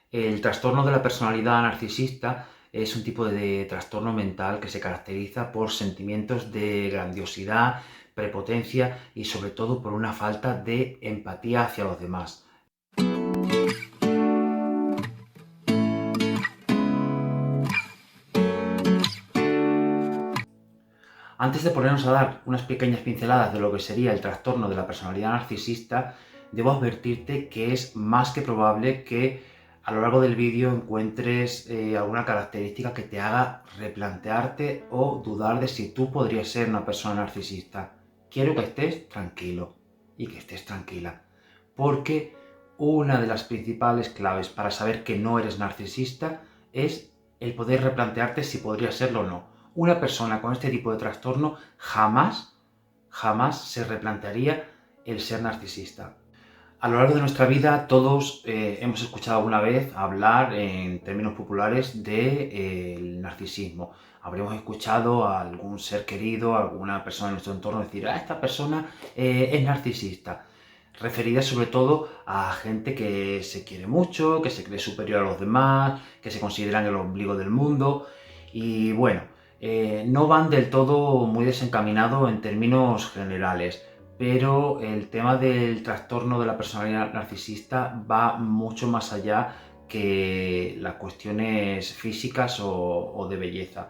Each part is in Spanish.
El trastorno de la personalidad narcisista es un tipo de trastorno mental que se caracteriza por sentimientos de grandiosidad, prepotencia y sobre todo por una falta de empatía hacia los demás. Antes de ponernos a dar unas pequeñas pinceladas de lo que sería el trastorno de la personalidad narcisista, debo advertirte que es más que probable que a lo largo del vídeo encuentres alguna característica que te haga replantearte o dudar de si tú podrías ser una persona narcisista. Quiero que estés tranquilo y que estés tranquila, porque una de las principales claves para saber que no eres narcisista es el poder replantearte si podrías serlo o no. Una persona con este tipo de trastorno jamás se replantearía el ser narcisista. A lo largo de nuestra vida todos hemos escuchado alguna vez hablar en términos populares del narcisismo. Habremos escuchado a algún ser querido, a alguna persona en nuestro entorno decir, esta persona es narcisista. Referida sobre todo a gente que se quiere mucho, que se cree superior a los demás, que se consideran el ombligo del mundo. Y bueno, no van del todo muy desencaminados en términos generales, pero el tema del trastorno de la personalidad narcisista va mucho más allá que las cuestiones físicas o de belleza.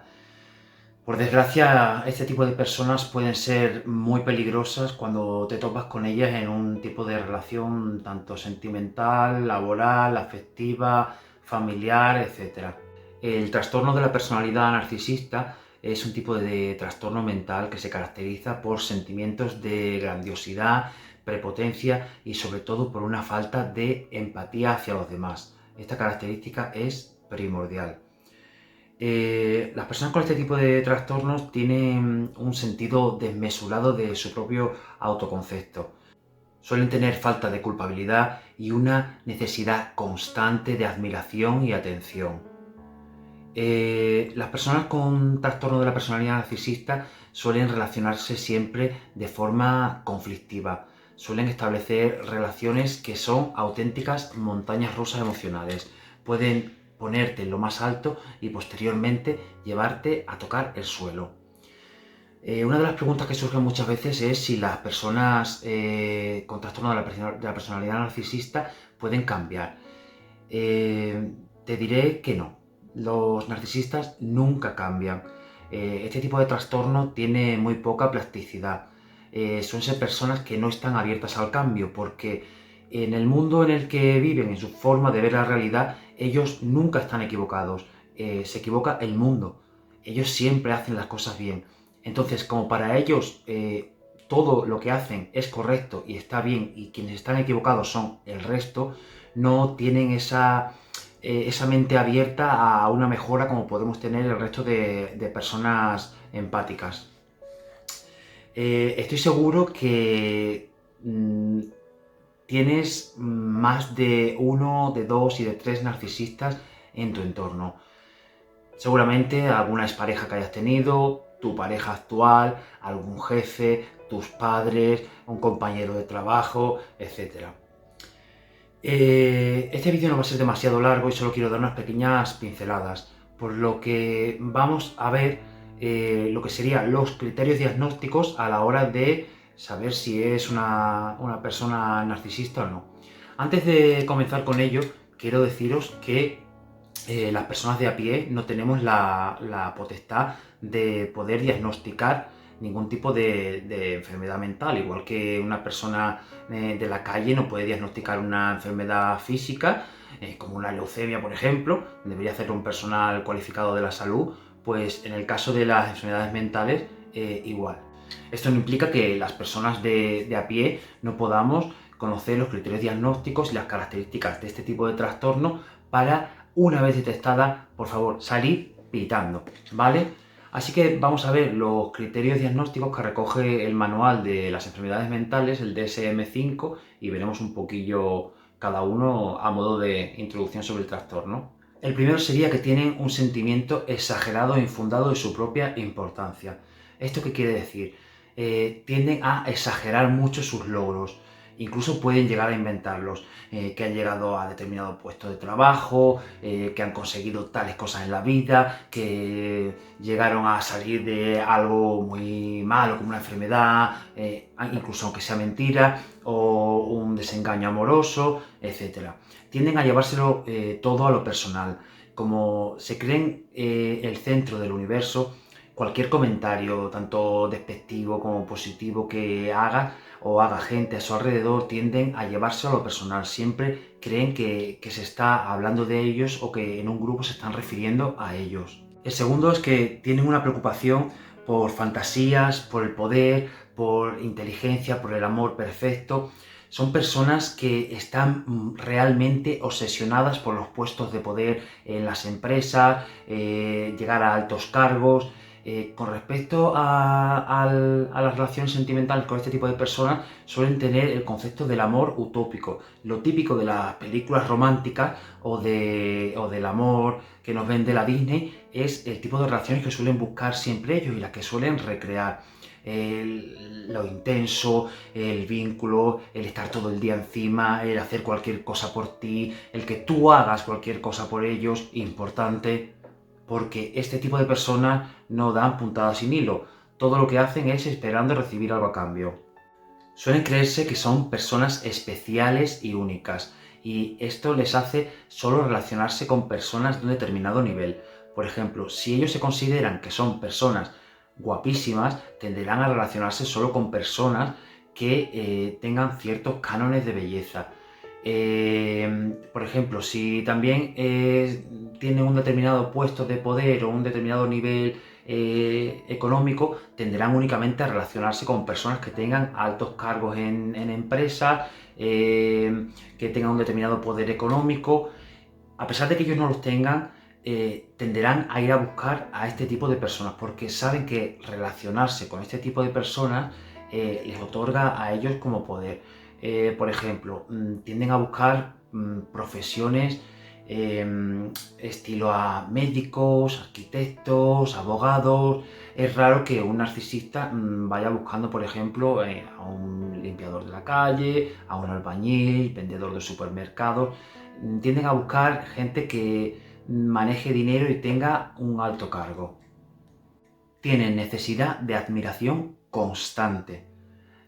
Por desgracia, este tipo de personas pueden ser muy peligrosas cuando te topas con ellas en un tipo de relación tanto sentimental, laboral, afectiva, familiar, etc. El trastorno de la personalidad narcisista es un tipo de trastorno mental que se caracteriza por sentimientos de grandiosidad, prepotencia y sobre todo por una falta de empatía hacia los demás. Esta característica es primordial. Las personas con este tipo de trastornos tienen un sentido desmesurado de su propio autoconcepto. Suelen tener falta de culpabilidad y una necesidad constante de admiración y atención. Las personas con trastorno de la personalidad narcisista suelen relacionarse siempre de forma conflictiva. Suelen establecer relaciones que son auténticas montañas rusas emocionales. Pueden ponerte en lo más alto y posteriormente llevarte a tocar el suelo. Una de las preguntas que surgen muchas veces es si las personas con trastorno de la personalidad narcisista pueden cambiar. Te diré que no. Los narcisistas nunca cambian. Este tipo de trastorno tiene muy poca plasticidad. Suelen ser personas que no están abiertas al cambio porque en el mundo en el que viven, en su forma de ver la realidad, ellos nunca están equivocados. Se equivoca el mundo. Ellos siempre hacen las cosas bien. Entonces, como para ellos todo lo que hacen es correcto y está bien y quienes están equivocados son el resto, no tienen esa mente abierta a una mejora como podemos tener el resto de personas empáticas. Estoy seguro que tienes más de uno, de dos y de tres narcisistas en tu entorno. Seguramente alguna expareja que hayas tenido, tu pareja actual, algún jefe, tus padres, un compañero de trabajo, etc. Este vídeo no va a ser demasiado largo y solo quiero dar unas pequeñas pinceladas, por lo que vamos a ver lo que serían los criterios diagnósticos a la hora de saber si es una persona narcisista o no. Antes de comenzar con ello, quiero deciros que las personas de a pie no tenemos la potestad de poder diagnosticar ningún tipo de enfermedad mental, igual que una persona de la calle no puede diagnosticar una enfermedad física, como una leucemia, por ejemplo, debería hacerlo un personal cualificado de la salud, pues en el caso de las enfermedades mentales, igual. Esto no implica que las personas de a pie no podamos conocer los criterios diagnósticos y las características de este tipo de trastorno para, una vez detectada, por favor, salir pitando, ¿vale? Así que vamos a ver los criterios diagnósticos que recoge el manual de las enfermedades mentales, el DSM-5, y veremos un poquillo cada uno a modo de introducción sobre el trastorno. El primero sería que tienen un sentimiento exagerado e infundado de su propia importancia. ¿Esto qué quiere decir? Tienden a exagerar mucho sus logros. Incluso pueden llegar a inventarlos, que han llegado a determinado puesto de trabajo, que han conseguido tales cosas en la vida, que llegaron a salir de algo muy malo como una enfermedad, incluso aunque sea mentira, o un desengaño amoroso, etc. Tienden a llevárselo todo a lo personal. Como se creen el centro del universo, cualquier comentario, tanto despectivo como positivo que haga gente a su alrededor, tienden a llevárselo a lo personal. Siempre creen que se está hablando de ellos o que en un grupo se están refiriendo a ellos. El segundo es que tienen una preocupación por fantasías, por el poder, por inteligencia, por el amor perfecto. Son personas que están realmente obsesionadas por los puestos de poder en las empresas, llegar a altos cargos. Con respecto a las relaciones sentimentales con este tipo de personas, suelen tener el concepto del amor utópico, lo típico de las películas románticas o del amor que nos vende la Disney. Es el tipo de relaciones que suelen buscar siempre ellos y las que suelen recrear. Lo intenso, el vínculo, el estar todo el día encima, el hacer cualquier cosa por ti, el que tú hagas cualquier cosa por ellos, importante, porque este tipo de personas no dan puntadas sin hilo. Todo lo que hacen es esperando recibir algo a cambio. Suelen creerse que son personas especiales y únicas, y esto les hace solo relacionarse con personas de un determinado nivel. Por ejemplo, si ellos se consideran que son personas guapísimas, tenderán a relacionarse solo con personas que tengan ciertos cánones de belleza. Por ejemplo, si también tienen un determinado puesto de poder o un determinado nivel económico, tenderán únicamente a relacionarse con personas que tengan altos cargos en empresas, que tengan un determinado poder económico. A pesar de que ellos no los tengan, tenderán a ir a buscar a este tipo de personas porque saben que relacionarse con este tipo de personas les otorga a ellos como poder. Por ejemplo, tienden a buscar profesiones estilo a médicos, arquitectos, abogados. Es raro que un narcisista vaya buscando, por ejemplo, a un limpiador de la calle, a un albañil, vendedor de supermercados. Tienden a buscar gente que maneje dinero y tenga un alto cargo. Tienen necesidad de admiración constante.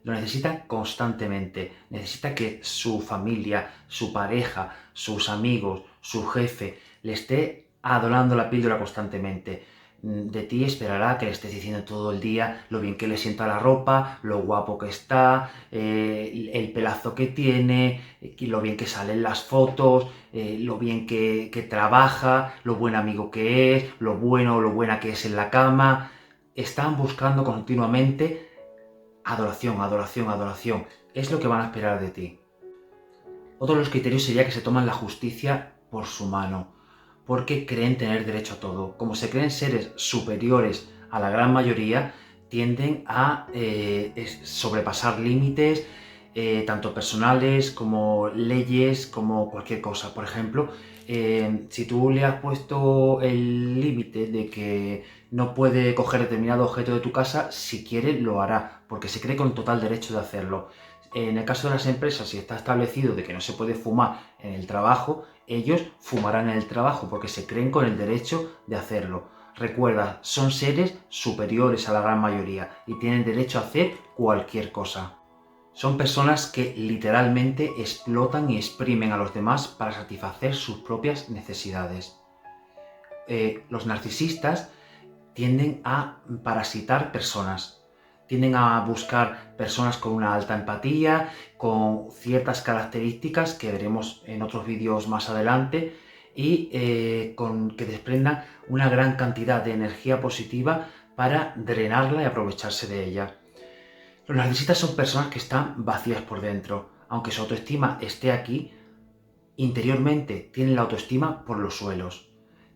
Lo necesita constantemente. Necesita que su familia, su pareja, sus amigos, su jefe le esté adorando la píldora constantemente. De ti esperará que le estés diciendo todo el día lo bien que le sienta la ropa, lo guapo que está, el pelazo que tiene, lo bien que salen las fotos, lo bien que trabaja, lo buen amigo que es, lo bueno o lo buena que es en la cama. Están buscando continuamente adoración, adoración, adoración. Es lo que van a esperar de ti. Otro de los criterios sería que se toman la justicia por su mano, porque creen tener derecho a todo. Como se creen seres superiores a la gran mayoría, tienden a sobrepasar límites, tanto personales como leyes, como cualquier cosa. Por ejemplo, si tú le has puesto el límite de que no puede coger determinado objeto de tu casa, si quiere lo hará, porque se cree con total derecho de hacerlo. En el caso de las empresas, si está establecido de que no se puede fumar en el trabajo, ellos fumarán en el trabajo porque se creen con el derecho de hacerlo. Recuerda, son seres superiores a la gran mayoría y tienen derecho a hacer cualquier cosa. Son personas que literalmente explotan y exprimen a los demás para satisfacer sus propias necesidades. Los narcisistas tienden a parasitar personas. Tienden a buscar personas con una alta empatía, con ciertas características que veremos en otros vídeos más adelante y con que desprendan una gran cantidad de energía positiva para drenarla y aprovecharse de ella. Los narcisistas son personas que están vacías por dentro. Aunque su autoestima esté aquí, interiormente tienen la autoestima por los suelos.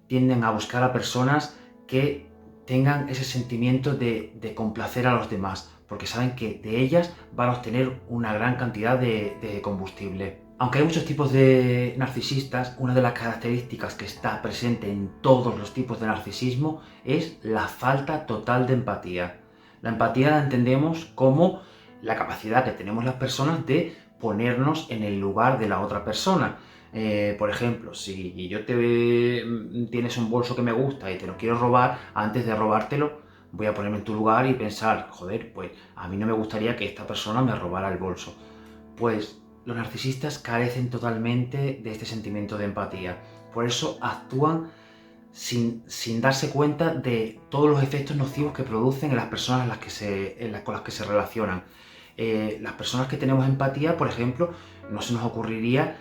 Tienden a buscar a personas que tengan ese sentimiento de complacer a los demás, porque saben que de ellas van a obtener una gran cantidad de combustible. Aunque hay muchos tipos de narcisistas, una de las características que está presente en todos los tipos de narcisismo es la falta total de empatía. La empatía la entendemos como la capacidad que tenemos las personas de ponernos en el lugar de la otra persona. Por ejemplo, si tienes un bolso que me gusta y te lo quiero robar, antes de robártelo, voy a ponerme en tu lugar y pensar, joder, pues a mí no me gustaría que esta persona me robara el bolso. Pues los narcisistas carecen totalmente de este sentimiento de empatía. Por eso actúan sin darse cuenta de todos los efectos nocivos que producen en las personas con las que se relacionan. Las personas que tenemos empatía, por ejemplo, no se nos ocurriría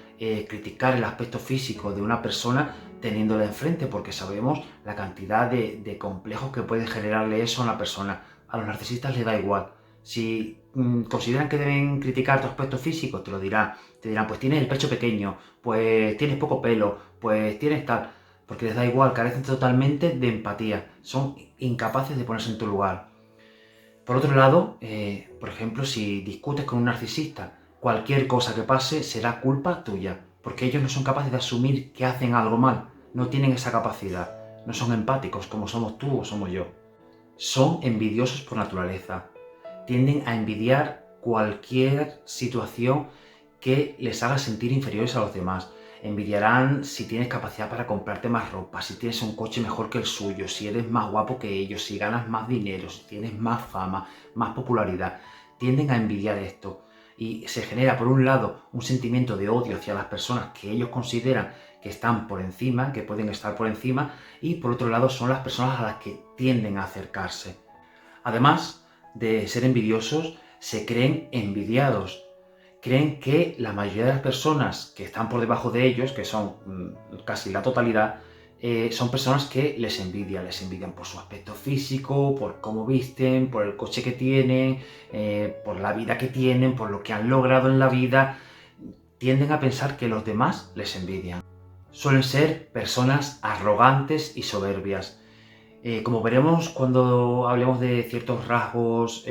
criticar el aspecto físico de una persona teniéndola enfrente, porque sabemos la cantidad de complejos que puede generarle eso a una persona. A los narcisistas les da igual. Si consideran que deben criticar tu aspecto físico, te lo dirán. Te dirán, pues tienes el pecho pequeño, pues tienes poco pelo, pues tienes tal. Porque les da igual, carecen totalmente de empatía. Son incapaces de ponerse en tu lugar. Por otro lado, por ejemplo, si discutes con un narcisista, cualquier cosa que pase será culpa tuya. Porque ellos no son capaces de asumir que hacen algo mal. No tienen esa capacidad. No son empáticos como somos tú o somos yo. Son envidiosos por naturaleza. Tienden a envidiar cualquier situación que les haga sentir inferiores a los demás. Envidiarán si tienes capacidad para comprarte más ropa, si tienes un coche mejor que el suyo, si eres más guapo que ellos, si ganas más dinero, si tienes más fama, más popularidad. Tienden a envidiar esto y se genera, por un lado, un sentimiento de odio hacia las personas que ellos consideran que están por encima, que pueden estar por encima, y por otro lado son las personas a las que tienden a acercarse. Además de ser envidiosos, se creen envidiados. Creen que la mayoría de las personas que están por debajo de ellos, que son casi la totalidad, son personas que les envidian por su aspecto físico, por cómo visten, por el coche que tienen, por la vida que tienen, por lo que han logrado en la vida. Tienden a pensar que los demás les envidian. Suelen ser personas arrogantes y soberbias. Como veremos cuando hablemos de ciertos rasgos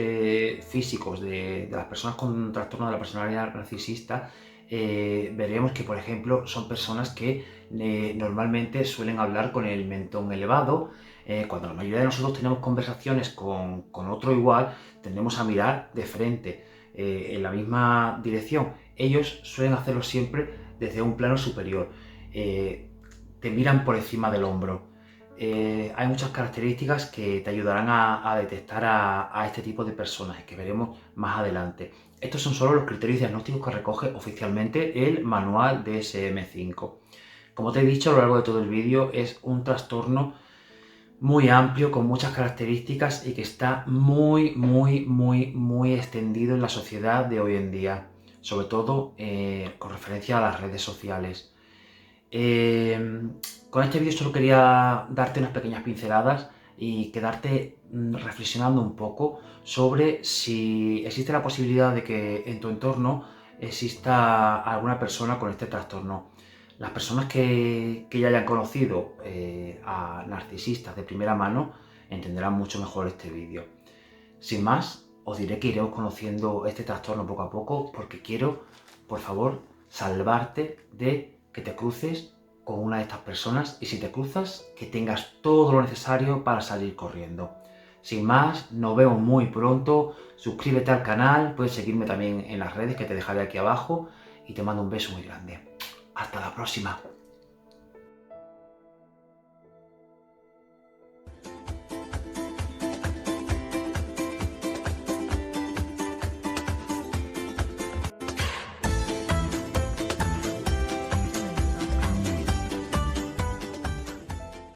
físicos de las personas con trastorno de la personalidad narcisista, veremos que, por ejemplo, son personas que normalmente suelen hablar con el mentón elevado. Cuando la mayoría de nosotros tenemos conversaciones con otro igual, tendemos a mirar de frente en la misma dirección. Ellos suelen hacerlo siempre desde un plano superior. Te miran por encima del hombro. Hay muchas características que te ayudarán a detectar a este tipo de personas que veremos más adelante. Estos son solo los criterios diagnósticos que recoge oficialmente el manual DSM-5. Como te he dicho a lo largo de todo el vídeo, es un trastorno muy amplio, con muchas características y que está muy extendido en la sociedad de hoy en día, sobre todo con referencia a las redes sociales. Con este vídeo solo quería darte unas pequeñas pinceladas y quedarte reflexionando un poco sobre si existe la posibilidad de que en tu entorno exista alguna persona con este trastorno. Las personas que ya hayan conocido a narcisistas de primera mano entenderán mucho mejor este vídeo. Sin más, os diré que iremos conociendo este trastorno poco a poco porque quiero, por favor, salvarte de que te cruces con una de estas personas y si te cruzas, que tengas todo lo necesario para salir corriendo. Sin más, nos vemos muy pronto. Suscríbete al canal, puedes seguirme también en las redes que te dejaré aquí abajo y te mando un beso muy grande. Hasta la próxima.